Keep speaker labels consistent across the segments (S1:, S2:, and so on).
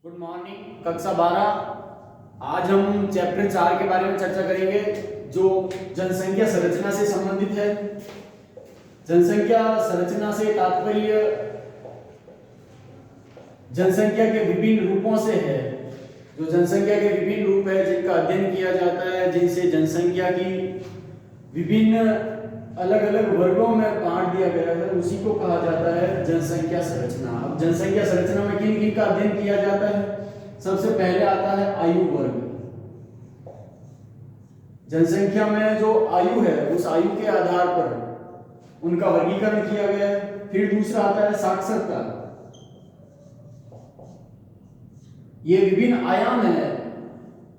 S1: Good morning. कक्षा 12। आज हम चैप्टर 4 के बारे में चर्चा करेंगे जो जनसंख्या संरचना से संबंधित है। जनसंख्या संरचना से तात्पर्य जनसंख्या के विभिन्न रूपों से है। जो जनसंख्या के विभिन्न रूप है जिनका अध्ययन किया जाता है, जिनसे जनसंख्या की विभिन्न अलग अलग वर्गों में बांट दिया गया है, उसी को कहा जाता है जनसंख्या संरचना। अब जनसंख्या संरचना में किन किन का अध्ययन किया जाता है? सबसे पहले आता है आयु वर्ग। जनसंख्या में जो आयु है उस आयु के आधार पर उनका वर्गीकरण किया गया है। फिर दूसरा आता है साक्षरता। ये विभिन्न आयाम है,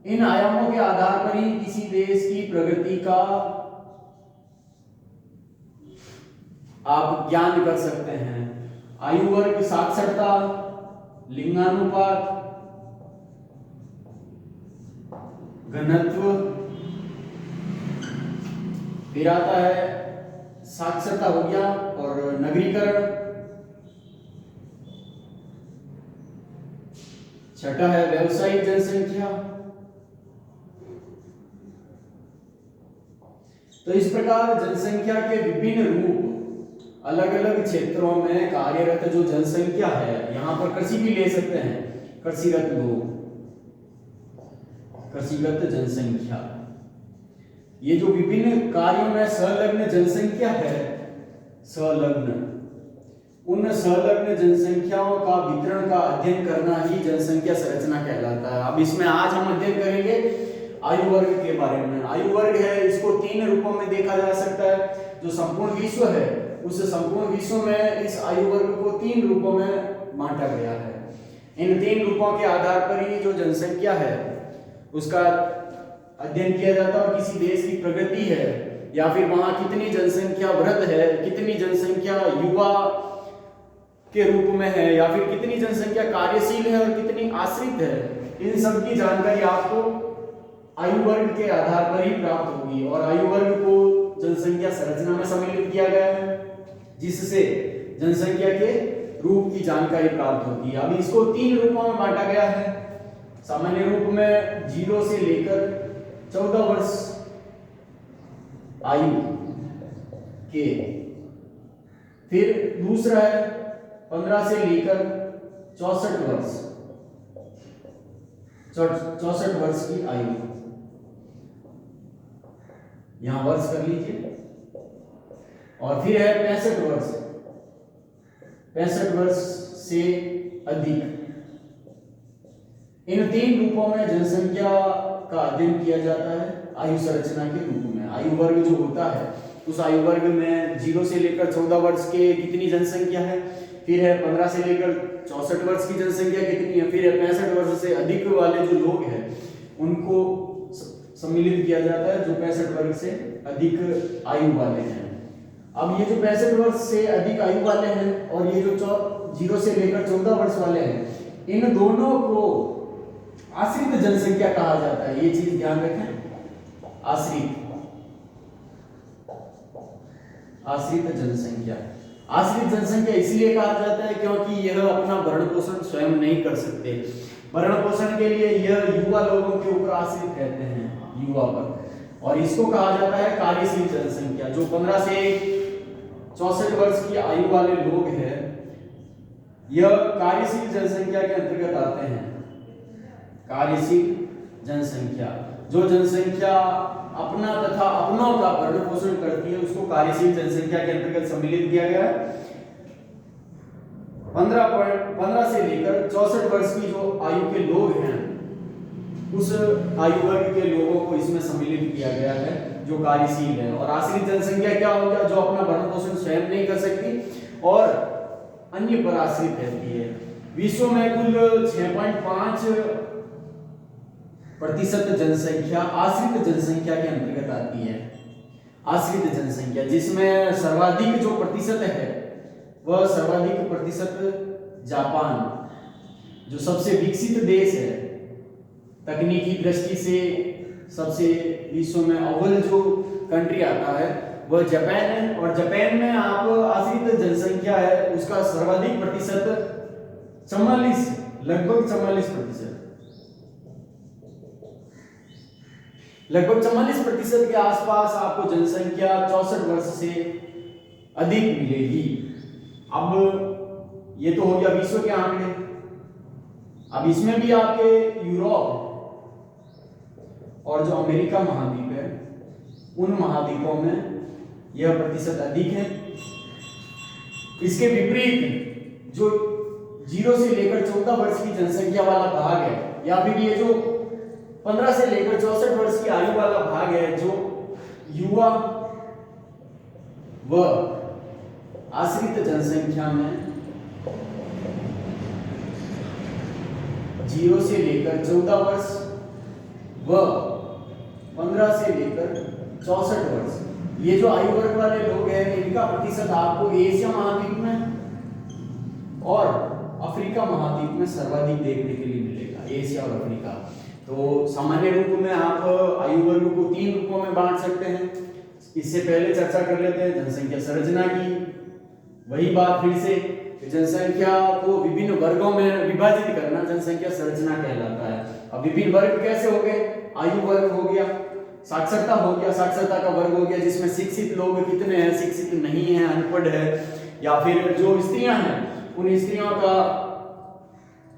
S1: इन आयामों के आधार पर ही किसी देश की प्रगति का आप ज्ञान कर सकते हैं। आयु वर्ग, साक्षरता, लिंगानुपात, घनत्व, फिर आता है साक्षरता हो गया और नगरीकरण, छठा है व्यावसायिक जनसंख्या। तो इस प्रकार जनसंख्या के विभिन्न रूप अलग अलग क्षेत्रों में कार्यरत जो जनसंख्या है, यहां पर कृषि भी ले सकते हैं, कृषिरत लोग, कृषिगत जनसंख्या। ये जो विभिन्न कार्यों में संलग्न जनसंख्या है, संलग्न, उन संलग्न जनसंख्याओं का वितरण का अध्ययन करना ही जनसंख्या संरचना कहलाता है। अब इसमें आज हम अध्ययन करेंगे आयु वर्ग के बारे में। आयु वर्ग है, इसको 3 रूपों में देखा जा सकता है। जो संपूर्ण विश्व है, उस संपूर्ण विश्व में इस आयु वर्ग को 3 रूपों में बांटा गया है। इन 3 रूपों के आधार पर ही जो जनसंख्या है उसका अध्ययन किया जाता है और किसी देश की प्रगति है या फिर वहां कितनी जनसंख्या वृद्ध है, कितनी जनसंख्या युवा के रूप में है, या फिर कितनी जनसंख्या कार्यशील है और कितनी आश्रित है, इन सब की जानकारी आपको आयु वर्ग के आधार पर ही प्राप्त होगी। और आयु वर्ग को जनसंख्या संरचना में सम्मिलित किया गया है, जिससे जनसंख्या के रूप की जानकारी प्राप्त होती है। अब इसको 3 रूपों में बांटा गया है। सामान्य रूप में 0 से लेकर 14 वर्ष आयु के, फिर दूसरा है 15 से लेकर 64 वर्ष, 64 वर्ष की आयु, यहां वर्ष कर लीजिए। और फिर है 65 वर्ष, 65 वर्ष से अधिक। इन 3 रूपों में जनसंख्या का अध्ययन किया जाता है आयु संरचना के रूप में। आयु वर्ग जो होता है उस आयु वर्ग में 0 से लेकर 14 वर्ष के कितनी जनसंख्या है, फिर है 15 से लेकर 64 वर्ष की जनसंख्या कितनी है, फिर है 65 वर्ष से अधिक वाले जो लोग हैं उनको सम्मिलित किया जाता है जो 65 वर्ष से अधिक आयु वाले हैं। अब ये जो 65 वर्ष से अधिक आयु वाले हैं और ये जो 0 से लेकर 14 वर्ष वाले हैं, इन दोनों को आश्रित जनसंख्या कहा जाता है। ये चीज ध्यान रखें, आश्रित, आश्रित जनसंख्या। आश्रित जनसंख्या इसलिए कहा जाता है क्योंकि यह अपना भरण पोषण स्वयं नहीं कर सकते। भरण पोषण के लिए यह युवा लोगों के ऊपर आश्रित रहते हैं, युवा पर। और इसको कहा जाता है कार्यशील जनसंख्या। जो 15 से 64 वर्ष की आयु वाले लोग हैं, यह कार्यशील जनसंख्या के अंतर्गत आते हैं। कार्यशील जनसंख्या, जो जनसंख्या अपना तथा अपनों का भरण पोषण करती है, उसको कार्यशील जनसंख्या के अंतर्गत सम्मिलित किया गया है। 15 से लेकर 64 वर्ष की जो आयु के लोग हैं, उस आयु वर्ग के लोगों को इसमें सम्मिलित किया गया है जो कार्यशील है। और आश्रित जनसंख्या क्या हो गया? जो अपना भरण पोषण स्वयं नहीं कर सकती और अन्य पर आश्रित रहती है। विश्व में कुल 6.5% जनसंख्या आश्रित जनसंख्या के अंतर्गत आती है। आश्रित जनसंख्या, जिसमें सर्वाधिक जो प्रतिशत है वह सर्वाधिक प्रतिशत जापान, जो सबसे विकसित देश है, तकनीकी दृष्टि से सबसे विश्व में अव्वल जो कंट्री आता है वह जापान है। और जापान में आप आश्रित जनसंख्या है उसका सर्वाधिक प्रतिशत 44 लगभग 44%, लगभग 44% के आसपास आपको जनसंख्या 64 वर्ष से अधिक मिलेगी। अब ये तो हो गया विश्व के आंकड़े। अब इसमें भी आपके यूरोप और जो अमेरिका महाद्वीप है, उन महाद्वीपों में यह प्रतिशत अधिक है। इसके विपरीत जो 0 से लेकर 14 वर्ष की जनसंख्या वाला भाग है, या फिर ये जो 15 से लेकर 64 वर्ष की आयु वाला भाग है, जो युवा व आश्रित जनसंख्या में 0 से लेकर 14 वर्ष व 15 से लेकर 64 वर्ष, ये जो आयु वर्ग वाले लोग हैं, इनका प्रतिशत आपको एशिया महाद्वीप में और अफ्रीका महाद्वीप में सर्वाधिक देखने के लिए मिलेगा, एशिया और अफ्रीका। तो सामान्य रूप में आप आयु वर्ग को 3 रूपों में बांट सकते हैं। इससे पहले चर्चा कर लेते हैं जनसंख्या संरचना की। वही बात फिर से, जनसंख्या को विभिन्न वर्गों में विभाजित करना जनसंख्या संरचना कहलाता है। अब विभिन्न वर्ग कैसे हो गए? आयु वर्ग हो गया, साक्षरता हो गया, साक्षरता का वर्ग हो गया जिसमें शिक्षित लोग कितने हैं, शिक्षित नहीं है, अनपढ़ है, या फिर जो स्त्रियां हैं उन स्त्रियों का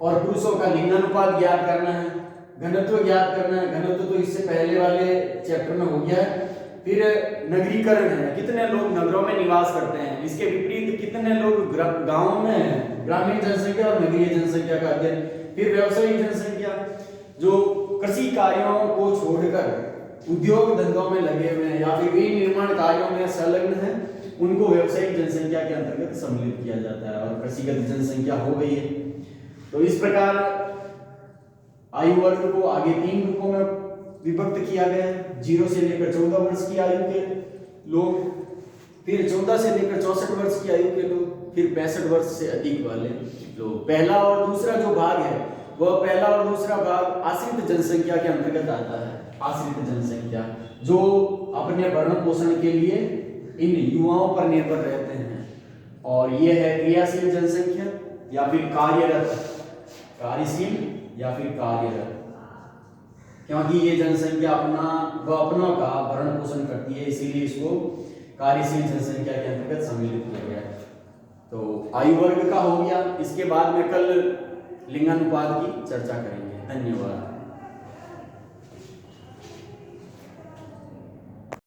S1: और पुरुषों का लिंगानुपात ज्ञात करना है, घनत्व ज्ञात करना है। घनत्व तो इससे पहले वाले चैप्टर में हो गया है। फिर नगरीकरण है, कितने लोग नगरों में निवास करते हैं। इसके विपरीत कितने लोग गांवों में हैं, ग्रामीण जनसंख्या और नगरीय जनसंख्या का अध्ययन। फिर व्यावसायिक जनसंख्या, जो कृषि कार्यों को छोड़कर उद्योग धंधों में लगे हुए हैं या फिर विनिर्माण कार्यों में संलग्न हैं, उनको व्यावसायिक जनसंख्या के अंतर्गत सम्मिलित किया जाता है। और कृषिगत जनसंख्या हो गई है। तो इस प्रकार आयु वर्ग को आगे 3 रूपों में विभक्त किया गया है। 0 से लेकर 14 वर्ष की आयु के लोग, फिर 14 से लेकर 64 वर्ष की आयु के लोग, फिर 65 वर्ष से अधिक वाले लोग। पहला और दूसरा जो भाग है, वह पहला और दूसरा भाग आश्रित जनसंख्या के अंतर्गत आता है। आश्रित जनसंख्या जो अपने भरण पोषण के लिए इन युवाओं पर निर्भर रहते हैं। और यह है क्रियाशील जनसंख्या या फिर कार्यरत, कार्यशील या फिर कार्यरत, क्योंकि ये जनसंख्या अपनों का भरण पोषण करती है, इसीलिए इसको कार्यशील जनसंख्या के अंतर्गत सम्मिलित किया गया है। तो आयु वर्ग का हो गया। इसके बाद में कल लिंगानुपात की चर्चा करेंगे। धन्यवाद।